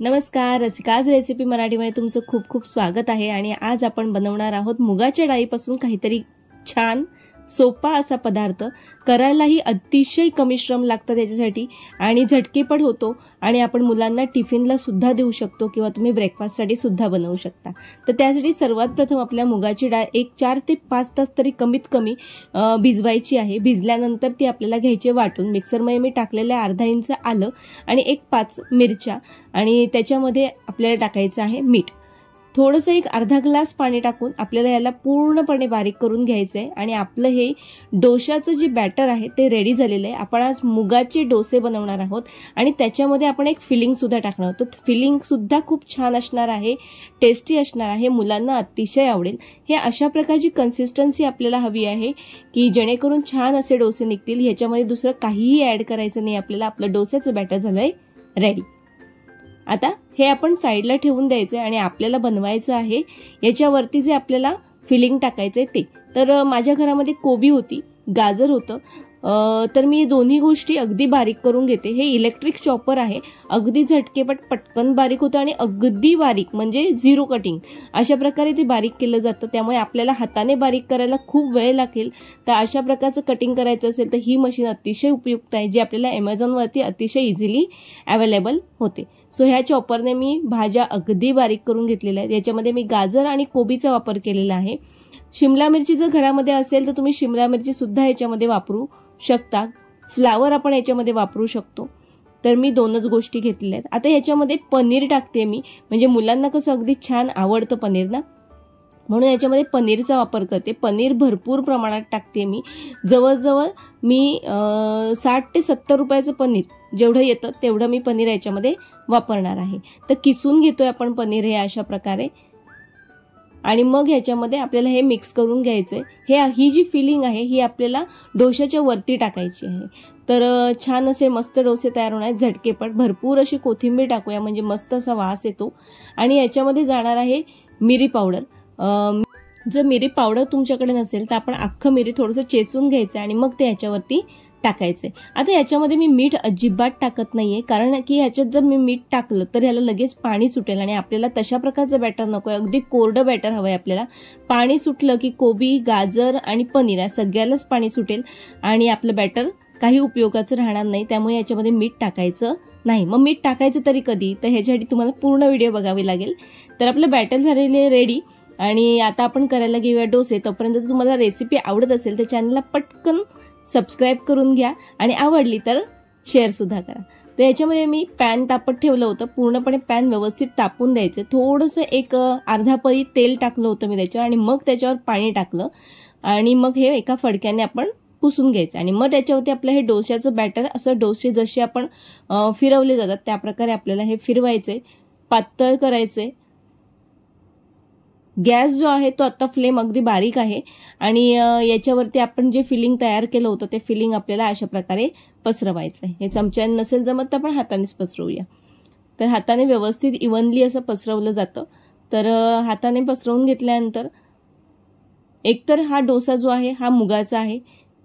नमस्कार, रसिकाज रेसिपी मराठीमध्ये तुमचं खूप खूप स्वागत आहे। आणि आज आपण बनवणार आहोत मुगाच्या डाळीपासून काहीतरी छान सोपा असा पदार्थ। करायलाही अतिशय कमी श्रम लागतात त्याच्यासाठी आणि झटकेपट होतो आणि आपण मुलांना टिफिनला सुद्धा देऊ शकतो किंवा तुम्ही ब्रेकफास्टसाठी सुद्धा बनवू शकता। तर त्यासाठी सर्वात प्रथम आपल्या मुगाची डाळ एक 4 ते 5 तास तरी कमीत कमी भिजवायची आहे। भिजल्यानंतर ती आपल्याला घ्यायची वाटून। मिक्सरमध्ये मी टाकलेले अर्धा इंच आलं आणि एक 5 मिरच्या आणि त्याच्यामध्ये आपल्याला टाकायचं आहे मीठ। थोडंसं एक अर्धा ग्लास पाणी टाकून आपल्याला याला पूर्णपणे बारीक करून घ्यायचं आहे आणि आपलं हे डोशाचं जे बॅटर आहे ते रेडी झालेलं आहे। आपण आज मुगाचे डोसे बनवणार आहोत आणि त्याच्यामध्ये आपण एक फिलिंग सुद्धा टाकणार आहोत। तर फिलिंग सुद्धा खूप छान असणार आहे, टेस्टी असणार आहे, मुलांना अतिशय आवडेल। हे अशा प्रकारची कन्सिस्टन्सी आपल्याला हवी आहे की जेणेकरून छान असे डोसे निघतील। ह्याच्यामध्ये दुसरं काहीही ऍड करायचं नाही आपल्याला। आपलं डोस्याचं बॅटर झालंय रेडी। आता हे आपण साइडला ठेवून द्यायचं आणि आपल्याला बनवायचं आहे याच्यावरती जे आपल्याला फिलिंग टाकायचंय ते। तर माझ्या घरामध्ये कोबी होती, गाजर होतं, तर मी दोन्ही गोष्टी अगदी बारीक करून घेते। हे इलेक्ट्रिक चॉपर आहे, अगदी झटकेपट पटकन बारीक होतं आणि अगदी बारीक म्हणजे झिरो कटिंग अशा प्रकारे ते बारीक केलं जातं। त्यामुळे आपल्याला हाताने बारीक करायला खूप वेळ लागेल। तर अशा प्रकारचं कटिंग करायचं असेल तर ही मशीन अतिशय उपयुक्त आहे, जी आपल्याला Amazonवरती अतिशय इझिली अवेलेबल होते। सो ह्या चॉपरने मी भाज्या अगदी बारीक करून घेतलेल्या आहेत। याच्यामध्ये मी गाजर आणि कोबीचा वापर केलेला आहे। शिमला मिरची जर घरामध्ये असेल तर तुम्ही शिमला मिरची सुद्धा याच्यामध्ये वापरू शकता। फ्लावर आपण याच्यामध्ये वापरू शकतो। तर मी दोनच गोष्टी घेतलेल्या आहेत। आता याच्यामध्ये पनीर टाकते मी, म्हणजे मुलांना कसं अगदी छान आवडतं पनीर ना, म्हणून याच्यामध्ये पनीरचा वापर करते। पनीर भरपूर प्रमाणात टाकते मी। जवळजवळ मी 60 ते 70 रुपयाचं पनीर जेवढं येतं तेवढं मी पनीर याच्यामध्ये वापरणार आहे। तर किसून घेतोय आपण पनीर हे अशा प्रकारे आणि मग ह्याच्यामध्ये आपल्याला हे मिक्स करून घ्यायचंय। ही जी फिलिंग आहे ही आपल्याला डोशाच्या वरती टाकायची आहे। तर छान असे मस्त डोसे तयार होणार आहेत झटकेपट। भरपूर अशी कोथिंबीर टाकूया म्हणजे मस्त असा वास येतो। आणि याच्यामध्ये जाणार आहे मिरी पावडर। जर मिरी पावडर तुमच्याकडे नसेल तर आपण अख्खं मिरी थोडंसं चेचून घ्यायचं आणि मग ते याच्यावरती टाकायचंय। आता याच्यामध्ये मी मीठ अजिबात टाकत नाहीये, कारण की याच्यात जर मी मीठ टाकलं तर याला लगेच पाणी सुटेल आणि आपल्याला तशा प्रकारचं बॅटर नकोय, अगदी कोरडं बॅटर हवंय आपल्याला। पाणी सुटलं की कोबी, गाजर आणि पनीर या सगळ्यालाच पाणी सुटेल आणि आपलं बॅटर काही उपयोगाचं राहणार नाही। त्यामुळे याच्यामध्ये मीठ टाकायचं नाही। मग मीठ टाकायचं तरी कधी, तर ह्याच्यासाठी तुम्हाला पूर्ण व्हिडिओ बघावी लागेल। तर आपलं बॅटर झालेले रेडी आणि आता आपण करायला घेऊया डोसे। तोपर्यंत जर तुम्हाला रेसिपी आवडत असेल तर चॅनलला पटकन सबस्क्राईब करून घ्या आणि आवडली तर शेअर सुद्धा करा। तर याच्यामध्ये मी पॅन तापत ठेवलं होतं, पूर्णपणे पॅन व्यवस्थित तापून द्यायचं। थोडंसं एक अर्धा पळी तेल टाकलं होतं मी त्याच्यावर आणि मग त्याच्यावर पाणी टाकलं आणि मग हे एका फडक्याने आपण पुसून घ्यायचं आणि मग त्याच्यावरती आपलं हे डोश्याचं बॅटर असं डोसे जसे आपण फिरवले जातात त्या प्रकारे आपल्याला हे फिरवायचंय, पातळ करायचंय। गॅस जो आहे तो आता फ्लेम अगदी बारीक आहे आणि याच्यावरती आपण जे फिलिंग तयार केलं होतं ते फिलिंग आपल्याला अशा प्रकारे पसरवायचं आहे। हे चमच्याने नसेल जमत तर आपण हातानेच पसरवूया। तर हाताने व्यवस्थित इव्हनली असं पसरवलं जातं। तर हाताने पसरवून घेतल्यानंतर एकतर हा डोसा जो आहे हा मुगाचा आहे,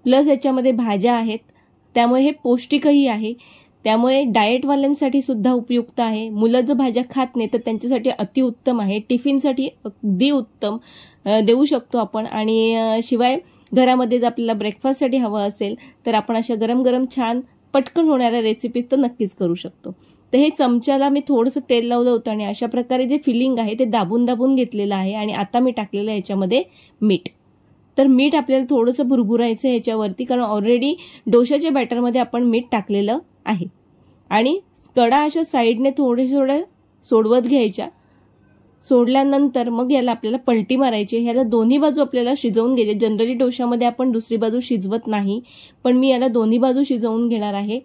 प्लस याच्यामध्ये भाज्या आहेत, त्यामुळे हे पौष्टिकही आहे। त्यामुळे डाएटवाल्यांसाठी सुद्धा उपयुक्त आहे। मुलं जर भाज्या खात नाही तर त्यांच्यासाठी अतिउत्तम आहे। टिफिनसाठी अगदी उत्तम देऊ शकतो आपण। आणि शिवाय घरामध्ये जर आपल्याला ब्रेकफास्टसाठी हवं असेल तर आपण अशा गरम गरम छान पटकन होणाऱ्या रेसिपीज तर नक्कीच करू शकतो। तर हे चमच्याला मी थोडंसं तेल लावलं होतं आणि अशा प्रकारे जे फिलिंग आहे ते दाबून दाबून घेतलेलं आहे आणि आता मी टाकलेलं आहे याच्यामध्ये मीठ। तर मीठ आपल्याला थोडंसं भुरभुरायचं याच्यावरती, कारण ऑलरेडी डोशाच्या बॅटरमध्ये आपण मीठ टाकलेलं आहे। आणि कडा अशा साईडने थोडे सोडवत घ्यायच्या। सोडल्यानंतर मग याला आपल्याला पलटी मारायची। ह्याला दोन्ही बाजू आपल्याला शिजवून घ्यायची। जनरली डोशामध्ये आपण दुसरी बाजू शिजवत नाही, पण मी याला दोन्ही बाजू शिजवून घेणार आहे,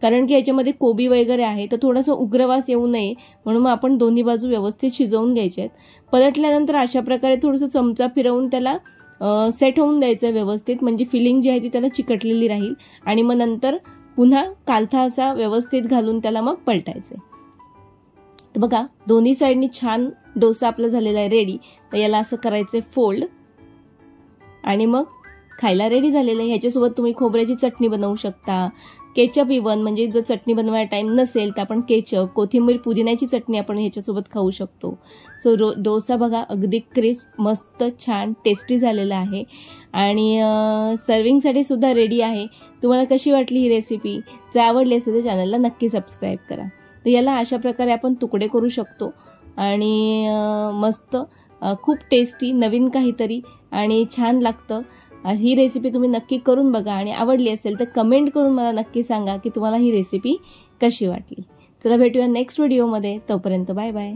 कारण की याच्यामध्ये कोबी वगैरे आहे तर थोडासा उग्रवास येऊ नये म्हणून मग आपण दोन्ही बाजू व्यवस्थित शिजवून घ्यायच्या आहेत। पलटल्यानंतर अशा प्रकारे थोडंसं चमचा फिरवून त्याला सेट होऊन द्यायचं व्यवस्थित, म्हणजे फिलिंग जी आहे ती त्याला चिकटलेली राहील आणि मग नंतर पुन्हा कालथा असा व्यवस्थित घालून त्याला मग पलटायचंय। तर बघा दोन्ही साईडनी छान डोसा आपला झालेला आहे रेडी। तर याला असं करायचंय फोल्ड आणि मग खायला रेडी झालेलं आहे। ह्याच्यासोबत तुम्ही खोबऱ्याची चटणी बनवू शकता, केचप इवन, म्हणजे जर चटणी बनवायला टाईम नसेल तर आपण केचप, कोथिंबीर, पुदिन्याची चटणी आपण ह्याच्यासोबत खाऊ शकतो. सो डोसा बघा अगदी क्रिस्प, मस्त, छान, टेस्टी झालेला आहे आणि सर्विंगसाठी सुद्धा रेडी आहे. तुम्हाला कशी वाटली ही रेसिपी? जर आवडली असेल तर चॅनलला नक्की सबस्क्राईब करा. तर याला अशा प्रकारे आपण तुकडे करू शकतो आणि मस्त, खूप टेस्टी, नवीन काहीतरी आणि छान लागतं. ही रेसिपी तुम्ही नक्की करून बघा आणि आवडली असेल तर कमेंट करून मला नक्की सांगा की तुम्हाला ही रेसिपी कशी वाटली. चला भेटूया नेक्स्ट व्हिडिओमध्ये. तोपर्यंत बाय बाय.